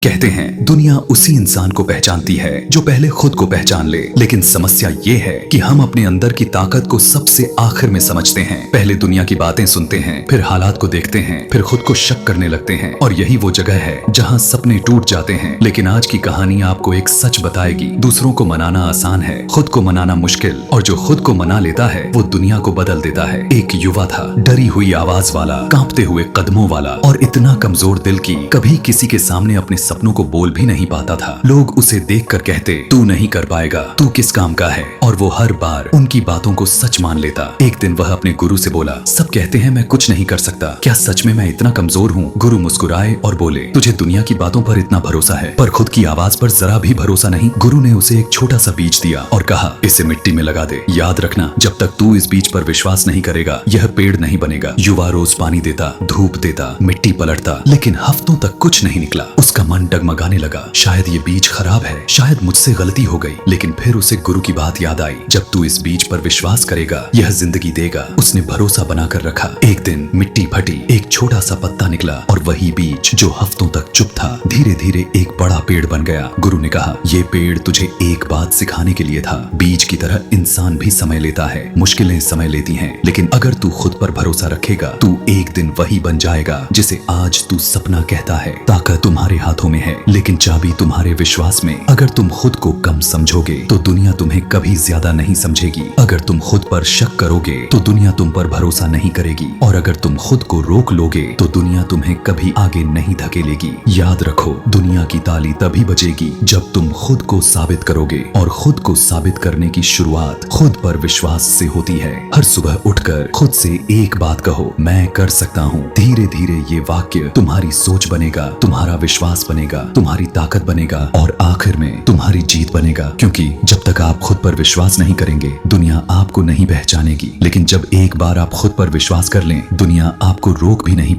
कहते हैं दुनिया उसी इंसान को पहचानती है जो पहले खुद को पहचान ले। लेकिन समस्या ये है कि हम अपने अंदर की ताकत को सबसे आखिर में समझते हैं। पहले दुनिया की बातें सुनते हैं, फिर हालात को देखते हैं, फिर खुद को शक करने लगते हैं। और यही वो जगह है जहाँ सपने टूट जाते हैं। लेकिन आज की कहानी आपको एक सच बताएगी, दूसरों को मनाना आसान है, खुद को मनाना मुश्किल। और जो खुद को मना लेता है वो दुनिया को बदल देता है। एक युवा था, डरी हुई आवाज वाला, कांपते हुए कदमों वाला और इतना कमजोर दिल की कभी किसी के सामने अपने सपनों को बोल भी नहीं पाता था। लोग उसे देखकर कहते, तू नहीं कर पाएगा, तू किस काम का है। और वो हर बार उनकी बातों को सच मान लेता। एक दिन वह अपने गुरु से बोला, सब कहते हैं मैं कुछ नहीं कर सकता, क्या सच में मैं इतना कमजोर हूँ? गुरु मुस्कुराए और बोले, तुझे दुनिया की बातों पर इतना भरोसा है पर खुद की आवाज पर जरा भी भरोसा नहीं। गुरु ने उसे एक छोटा सा बीज दिया और कहा, इसे मिट्टी में लगा दे। याद रखना, जब तक तू इस बीज पर विश्वास नहीं करेगा यह पेड़ नहीं बनेगा। युवा रोज पानी देता, धूप देता, मिट्टी पलटता, लेकिन हफ्तों तक कुछ नहीं निकला। उसका मन डगमगाने लगा, शायद ये बीज खराब है, शायद मुझसे गलती हो गई। लेकिन फिर उसे गुरु की बात याद आई, जब तू इस बीज पर विश्वास करेगा यह जिंदगी देगा। उसने भरोसा बनाकर रखा। एक दिन मिट्टी फटी, एक छोटा सा पत्ता निकला और वही बीज जो हफ्तों तक चुप था धीरे धीरे एक बड़ा पेड़ बन गया। गुरु ने कहा, ये पेड़ तुझे एक बात सिखाने के लिए था। बीज की तरह इंसान भी समय लेता है, मुश्किलें समय लेती हैं, लेकिन अगर तू खुद पर भरोसा रखेगा तू एक दिन वही बन जाएगा जिसे आज तू सपना कहता है। ताकत तुम्हारे हाथों में है, लेकिन चाबी तुम्हारे विश्वास में। अगर तुम खुद को कम समझोगे तो दुनिया तुम्हें कभी ज्यादा नहीं समझेगी। अगर तुम खुद पर शक करोगे तो दुनिया तुम पर भरोसा नहीं करेगी। और अगर तुम खुद को रोक लोगे तो दुनिया तुम्हें कभी आगे नहीं धकेलेगी। याद रखो, दुनिया की ताली तभी बजेगी जब तुम खुद को साबित करोगे। और खुद को साबित करने की शुरुआत खुद पर विश्वास से होती है। हर सुबह उठकर खुद से एक बात कहो, मैं कर सकता हूँ। धीरे धीरे ये वाक्य तुम्हारी सोच बनेगा, तुम्हारा विश्वास बनेगा, तुम्हारी ताकत बनेगा और आखिर में तुम्हारी जीत बनेगा। क्योंकि जब तक आप खुद पर विश्वास नहीं करेंगे दुनिया आपको नहीं पहचानेगी। लेकिन जब एक बार आप खुद पर विश्वास कर लें दुनिया आपको रोक भी नहीं पाएगी।